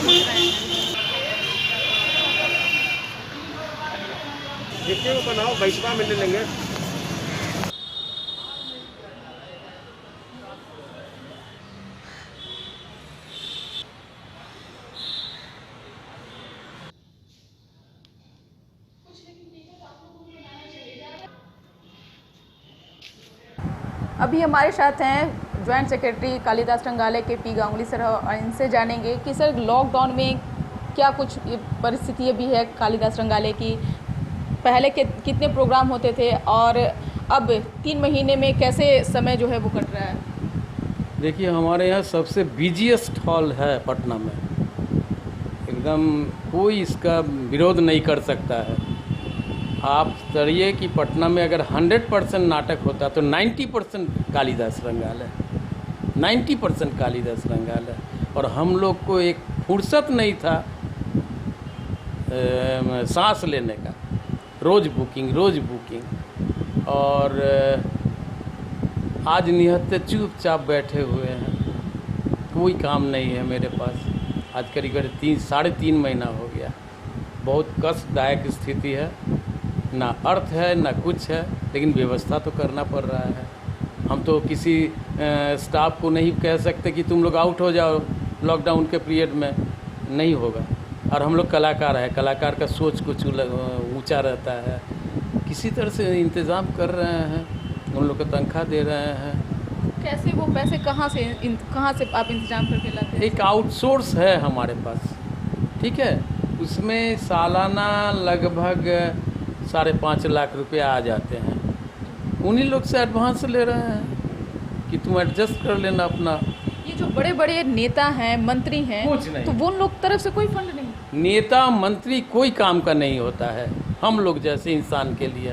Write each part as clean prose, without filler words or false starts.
सोच रहे हैं? देखिए वो बनाओ 22 मिल लेंगे। अभी हमारे साथ हैं ज्वाइंट सेक्रेटरी कालिदास रंगाले के पी गांगुली सर, और इनसे जानेंगे कि सर लॉकडाउन में क्या कुछ परिस्थिति भी है कालिदास रंगाले की। पहले के कितने प्रोग्राम होते थे और अब 3 महीने में कैसे समय जो है वो कट रहा है? देखिए हमारे यहाँ सबसे बिजीएस्ट हॉल है पटना में, एकदम कोई इसका विरोध नहीं कर सकता है। आप करिए कि पटना में अगर 100% नाटक होता तो 90% कालिदास रंगालय, 90% कालिदास रंगालय। और हम लोग को एक फुर्सत नहीं था सांस लेने का, रोज़ बुकिंग। और आज निहत्ते चुपचाप बैठे हुए हैं, कोई काम नहीं है मेरे पास। आज करीब 3-3.5 महीना हो गया। बहुत कष्टदायक स्थिति है, ना अर्थ है ना कुछ है, लेकिन व्यवस्था तो करना पड़ रहा है। हम तो किसी स्टाफ को नहीं कह सकते कि तुम लोग आउट हो जाओ लॉकडाउन के पीरियड में, नहीं होगा। और हम लोग कलाकार हैं, कलाकार का सोच कुछ ऊंचा रहता है। किसी तरह से इंतज़ाम कर रहे हैं, उन लोग को तनख्वाह दे रहे हैं। कैसे वो पैसे कहाँ से आप इंतजाम करके लाते हैं? एक आउटसोर्स है हमारे पास, ठीक है, उसमें सालाना लगभग 5.5 लाख रुपए आ जाते हैं। उन्हीं लोग से एडवांस ले रहे हैं कि तुम एडजस्ट कर लेना अपना। ये जो बड़े बड़े नेता हैं, मंत्री हैं, कुछ नहीं। तो वो लोग तरफ से कोई फंड नहीं? नेता मंत्री कोई काम का नहीं होता है हम लोग जैसे इंसान के लिए।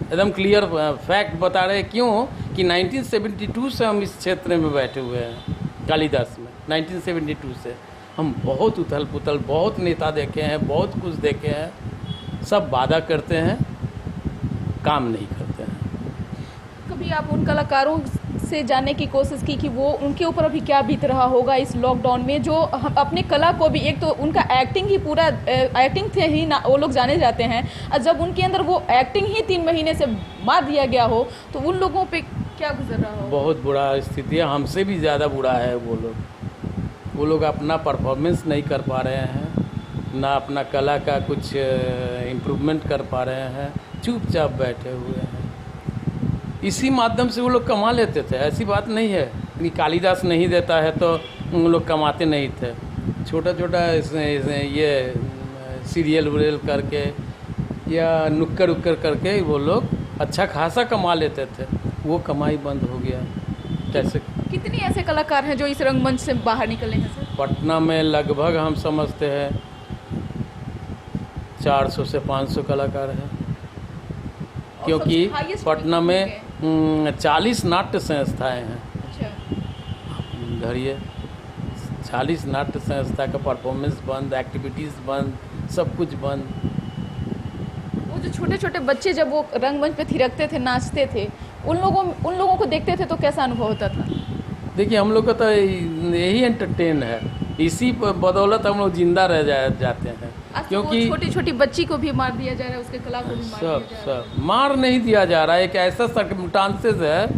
एकदम क्लियर फैक्ट बता रहे हैं। क्यों कि 1972 से हम इस क्षेत्र में बैठे हुए हैं, कालिदास में 1972 से हम बहुत उथल पुथल, बहुत नेता देखे हैं, बहुत कुछ देखे हैं। सब वादा करते हैं, काम नहीं करते हैं। कभी आप उन कलाकारों से जानने की कोशिश की कि वो उनके ऊपर अभी क्या बीत रहा होगा इस लॉकडाउन में, जो हम अपने कला को भी, एक तो उनका एक्टिंग ही पूरा एक्टिंग से ही ना वो लोग जाने जाते हैं, और जब उनके अंदर वो एक्टिंग ही 3 महीने से मार दिया गया हो तो उन लोगों पे क्या गुजर रहा हो? बहुत बुरा स्थिति है, हमसे भी ज़्यादा बुरा है। वो लोग अपना परफॉर्मेंस नहीं कर पा रहे हैं, ना अपना कला का कुछ इम्प्रूवमेंट कर पा रहे हैं, चुपचाप बैठे हुए हैं। इसी माध्यम से वो लोग कमा लेते थे, ऐसी बात नहीं है कि कालिदास नहीं देता है तो उन लोग कमाते नहीं थे। छोटा छोटा ये सीरियल विरियल करके या नुक्कड़ उक्कड़ करके वो लोग अच्छा खासा कमा लेते थे। वो कमाई बंद हो गया। कैसे? कितने ऐसे कलाकार हैं जो इस रंगमंच से बाहर निकले हैं सर? पटना में लगभग हम समझते हैं 400 से 500 कलाकार हैं, क्योंकि पटना में 40 नाट्य संस्थाएं हैं। अच्छा। धरिए 40 नाट्य संस्था का परफॉर्मेंस बंद, एक्टिविटीज़ बंद, सब कुछ बंद। वो जो छोटे छोटे बच्चे जब वो रंगमंच पे थिरकते थे, नाचते थे, उन लोगों को देखते थे तो कैसा अनुभव होता था? देखिए हम लोग का तो यही एंटरटेन है, इसी बदौलत हम लोग जिंदा रह जाते हैं। क्योंकि छोटी छोटी बच्ची को भी मार दिया जा रहा है, उसके कला को भी मार दिया जा रहा है। सब मार नहीं दिया जा रहा है। एक ऐसा सर्कमस्टांसेस है,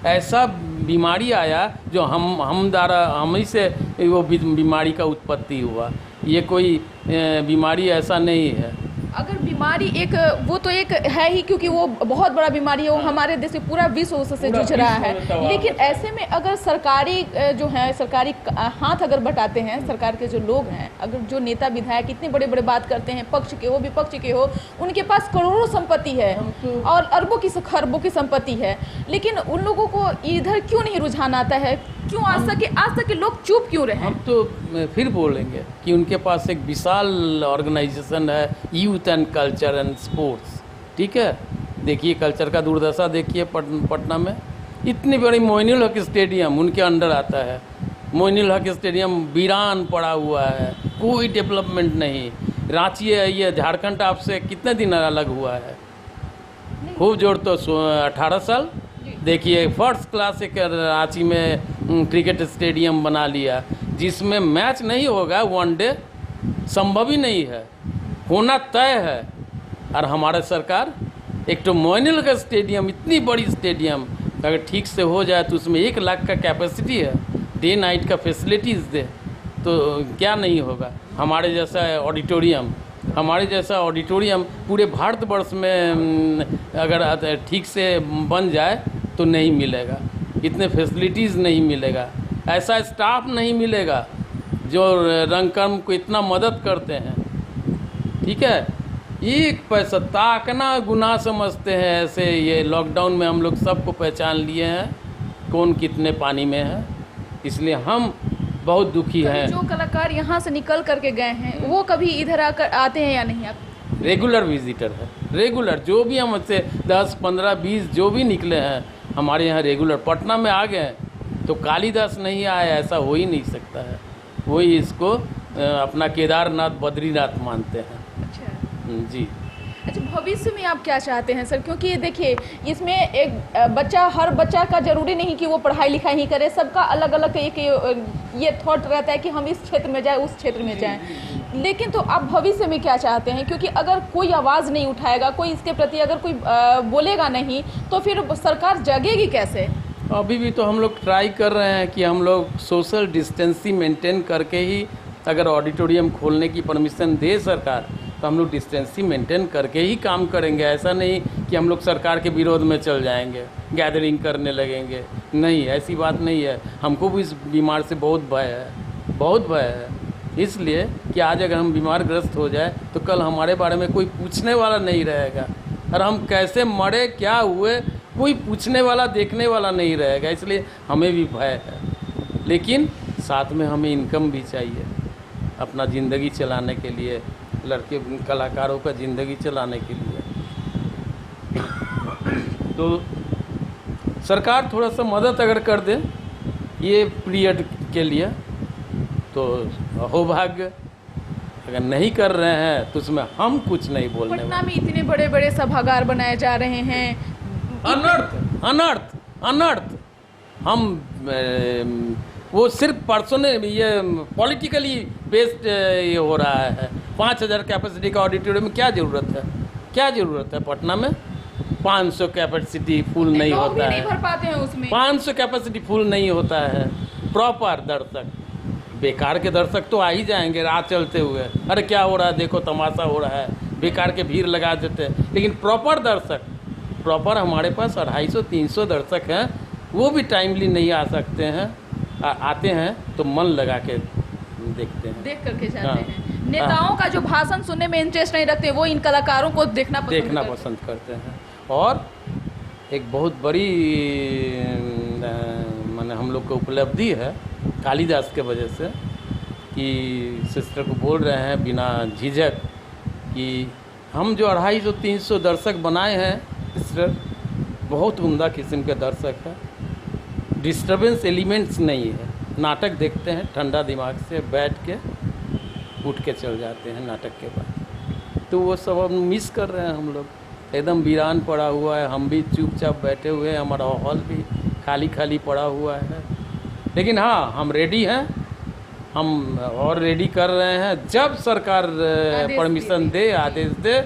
ऐसा बीमारी आया जो हम ही से वो बीमारी का उत्पत्ति हुआ। ये कोई बीमारी ऐसा नहीं है। अगर बीमारी एक वो तो एक है ही, क्योंकि वो बहुत बड़ा बीमारी है, वो हमारे देश में पूरा विश्व उससे जूझ रहा है। लेकिन ऐसे में अगर सरकारी जो है, सरकारी हाथ अगर बटाते हैं, सरकार के जो लोग हैं, अगर जो नेता विधायक इतने बड़े बड़े बात करते हैं, पक्ष के हो विपक्ष के हो, उनके पास करोड़ों संपत्ति है और अरबों की खरबों की संपत्ति है, लेकिन उन लोगों को इधर क्यों नहीं रुझान आता है? क्यों आज तक के लोग चुप क्यों रहे? हम तो फिर बोलेंगे कि उनके पास एक विशाल ऑर्गेनाइजेशन है, youth and culture and sports, ठीक है। देखिए कल्चर का दुर्दशा देखिए पटना में, इतनी बड़ी मोइनुल हक स्टेडियम उनके अंडर आता है। मोइनुल हक स्टेडियम वीरान पड़ा हुआ है, कोई डेवलपमेंट नहीं। रांची है, ये झारखंड आपसे कितने दिन अलग हुआ है? खूब जोड़ तो 18 साल। देखिए फर्स्ट क्लास एक रांची में क्रिकेट स्टेडियम बना लिया। जिसमें मैच नहीं होगा, वनडे संभव ही नहीं है, होना तय है। और हमारा सरकार एक तो मोइनुल का स्टेडियम, इतनी बड़ी स्टेडियम अगर ठीक से हो जाए तो उसमें 1 लाख का कैपेसिटी है, डे नाइट का फैसिलिटीज़ दे तो क्या नहीं होगा। हमारे जैसा ऑडिटोरियम पूरे भारतवर्ष में अगर ठीक से बन जाए तो नहीं मिलेगा, इतने फैसिलिटीज़ नहीं मिलेगा, ऐसा स्टाफ नहीं मिलेगा जो रंगकर्म को इतना मदद करते हैं। ठीक है, 1 पैसा ताकना गुनाह समझते हैं ऐसे। ये लॉकडाउन में हम लोग सबको पहचान लिए हैं कौन कितने पानी में है, इसलिए हम बहुत दुखी हैं। जो कलाकार यहाँ से निकल करके गए हैं वो कभी इधर आते हैं या नहीं? आप रेगुलर विजिटर है, रेगुलर जो भी हमसे 10, 15, 20 जो भी निकले हैं हमारे यहाँ रेगुलर। पटना में आ गए तो कालिदास नहीं आया ऐसा हो ही नहीं सकता है, वही इसको अपना केदारनाथ बद्रीनाथ मानते हैं। अच्छा जी। अच्छा, भविष्य में आप क्या चाहते हैं सर? क्योंकि देखिए इसमें एक बच्चा, हर बच्चा का जरूरी नहीं कि वो पढ़ाई लिखाई ही करे, सबका अलग अलग एक ये थॉट रहता है कि हम इस क्षेत्र में जाएं, उस क्षेत्र में जाएं। लेकिन तो आप भविष्य में क्या चाहते हैं? क्योंकि अगर कोई आवाज़ नहीं उठाएगा, कोई इसके प्रति अगर कोई बोलेगा नहीं तो फिर सरकार जगेगी कैसे? अभी भी तो हम लोग ट्राई कर रहे हैं कि हम लोग सोशल डिस्टेंसिंग मेंटेन करके ही, अगर ऑडिटोरियम खोलने की परमिशन दे सरकार तो हम लोग डिस्टेंसिंग मेंटेन करके ही काम करेंगे। ऐसा नहीं कि हम लोग सरकार के विरोध में चल जाएंगे, गैदरिंग करने लगेंगे, नहीं, ऐसी बात नहीं है। हमको भी इस बीमार से बहुत भय है, बहुत भय है। इसलिए कि आज अगर हम बीमार ग्रस्त हो जाए तो कल हमारे बारे में कोई पूछने वाला नहीं रहेगा, और हम कैसे मरे, क्या हुए, कोई पूछने वाला, देखने वाला नहीं रहेगा। इसलिए हमें भी भय है, लेकिन साथ में हमें इनकम भी चाहिए अपना ज़िंदगी चलाने के लिए, लड़के कलाकारों का ज़िंदगी चलाने के लिए। तो सरकार थोड़ा सा मदद अगर कर दे ये पीरियड के लिए तो हो भाग्य, अगर नहीं कर रहे हैं तो उसमें हम कुछ नहीं बोलने पटना में इतने बड़े बड़े सभागार बनाए जा रहे हैं, अनर्थ अनर्थ अनर्थ। हम वो सिर्फ पर्सनल, ये पॉलिटिकली बेस्ड ये हो रहा है। 5000 कैपेसिटी का ऑडिटोरियम में क्या ज़रूरत है? क्या ज़रूरत है? पटना में 500 कैपेसिटी फुल नहीं होता है, नहीं भर पाते हैं उसमें। 500 कैपेसिटी फुल नहीं होता है। प्रॉपर दर्शक, बेकार के दर्शक तो आ ही जाएंगे रात चलते हुए, अरे क्या हो रहा है देखो, तमाशा हो रहा है, बेकार के भीड़ लगा देते हैं। लेकिन प्रॉपर दर्शक, प्रॉपर हमारे पास 250-300 दर्शक हैं, वो भी टाइमली नहीं आ सकते हैं, आते हैं तो मन लगा के देखते हैं, देख करके जाते हाँ, हैं। नेताओं का जो भाषण सुनने में इंटरेस्ट नहीं रखते, वो इन कलाकारों को देखना पसंद करते हैं। और एक बहुत बड़ी माने हम लोग को उपलब्धि है कालिदास के वजह से कि सिस्टर को बोल रहे हैं बिना झिझक कि हम जो 250-300 दर्शक बनाए हैं, सिस्टर बहुत उम्दा किस्म के दर्शक है, डिस्टर्बेंस एलिमेंट्स नहीं है। नाटक देखते हैं ठंडा दिमाग से, बैठ के उठ के चल जाते हैं नाटक के बाद। तो वो सब हम मिस कर रहे हैं। हम लोग एकदम वीरान पड़ा हुआ है, हम भी चुपचाप बैठे हुए हैं, हमारा हॉल भी खाली खाली पड़ा हुआ है। लेकिन हाँ, हम रेडी हैं, हम और रेडी कर रहे हैं। जब सरकार परमिशन दे, आदेश दे,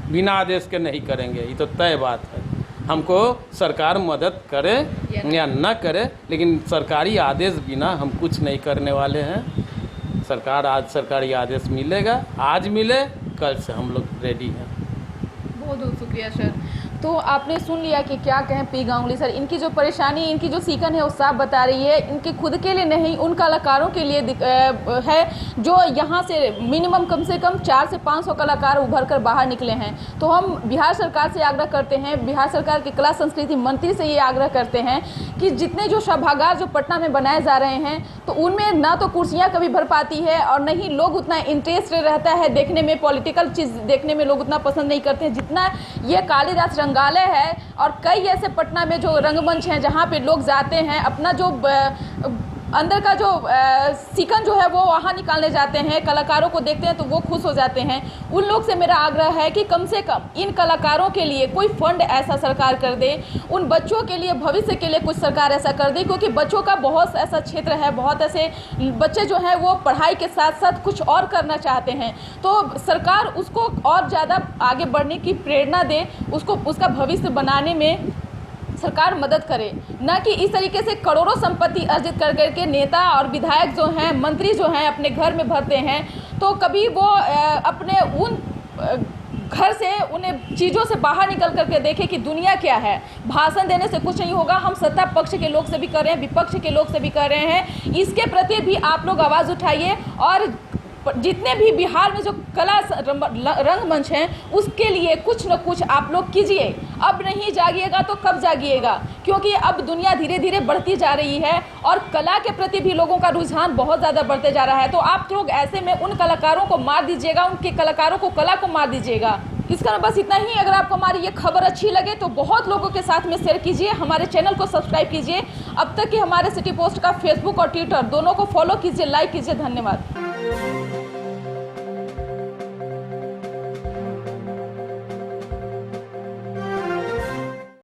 बिना आदेश के नहीं करेंगे, ये तो तय बात है। हमको सरकार मदद करे या न करे, लेकिन सरकारी आदेश बिना हम कुछ नहीं करने वाले हैं। सरकार आज सरकारी आदेश मिलेगा, आज मिले, कल से हम लोग रेडी हैं। बहुत बहुत शुक्रिया सर। तो आपने सुन लिया कि क्या कहें पी गांगुली सर, इनकी जो परेशानी, इनकी जो सीकन है वो साफ बता रही है। इनके खुद के लिए नहीं, उन कलाकारों के लिए है जो यहाँ से मिनिमम कम से कम 400 से 500 कलाकार उभर कर बाहर निकले हैं। तो हम बिहार सरकार से आग्रह करते हैं, बिहार सरकार के कला संस्कृति मंत्री से ये आग्रह करते हैं कि जितने जो सभागार जो पटना में बनाए जा रहे हैं, तो उनमें ना तो कुर्सियाँ कभी भर पाती है और न ही लोग उतना इंटरेस्ट रहता है देखने में, पॉलिटिकल चीज़ देखने में लोग उतना पसंद नहीं करते हैं जितना ये कालिदास रंगालय है। और कई ऐसे पटना में जो रंगमंच हैं जहाँ पे लोग जाते हैं, अपना जो अंदर का जो सिकन जो है वो वहाँ निकालने जाते हैं, कलाकारों को देखते हैं तो वो खुश हो जाते हैं। उन लोग से मेरा आग्रह है कि कम से कम इन कलाकारों के लिए कोई फंड ऐसा सरकार कर दे, उन बच्चों के लिए भविष्य के लिए कुछ सरकार ऐसा कर दे, क्योंकि बच्चों का बहुत ऐसा क्षेत्र है, बहुत ऐसे बच्चे जो हैं वो पढ़ाई के साथ साथ कुछ और करना चाहते हैं, तो सरकार उसको और ज़्यादा आगे बढ़ने की प्रेरणा दे, उसको उसका भविष्य बनाने में सरकार मदद करे, ना कि इस तरीके से करोड़ों संपत्ति अर्जित कर करके नेता और विधायक जो हैं, मंत्री जो हैं अपने घर में भरते हैं, तो कभी वो अपने उन घर से उन्हें चीज़ों से बाहर निकल करके देखे कि दुनिया क्या है। भाषण देने से कुछ नहीं होगा। हम सत्ता पक्ष के लोग से भी कर रहे हैं, विपक्ष के लोग से भी कर रहे हैं, इसके प्रति भी आप लोग आवाज़ उठाइए और जितने भी बिहार में जो कला रंगमंच हैं उसके लिए कुछ न कुछ आप लोग कीजिए। अब नहीं जागिएगा तो कब जागिएगा, क्योंकि अब दुनिया धीरे धीरे बढ़ती जा रही है और कला के प्रति भी लोगों का रुझान बहुत ज़्यादा बढ़ते जा रहा है। तो आप लोग ऐसे में उन कलाकारों को मार दीजिएगा, उनके कलाकारों को, कला को मार दीजिएगा। इसका बस इतना ही। अगर आपको हमारी ये खबर अच्छी लगे तो बहुत लोगों के साथ में शेयर कीजिए, हमारे चैनल को सब्सक्राइब कीजिए। अब तक कि हमारे सिटी पोस्ट का फेसबुक और ट्विटर दोनों को फॉलो कीजिए, लाइक कीजिए। धन्यवाद।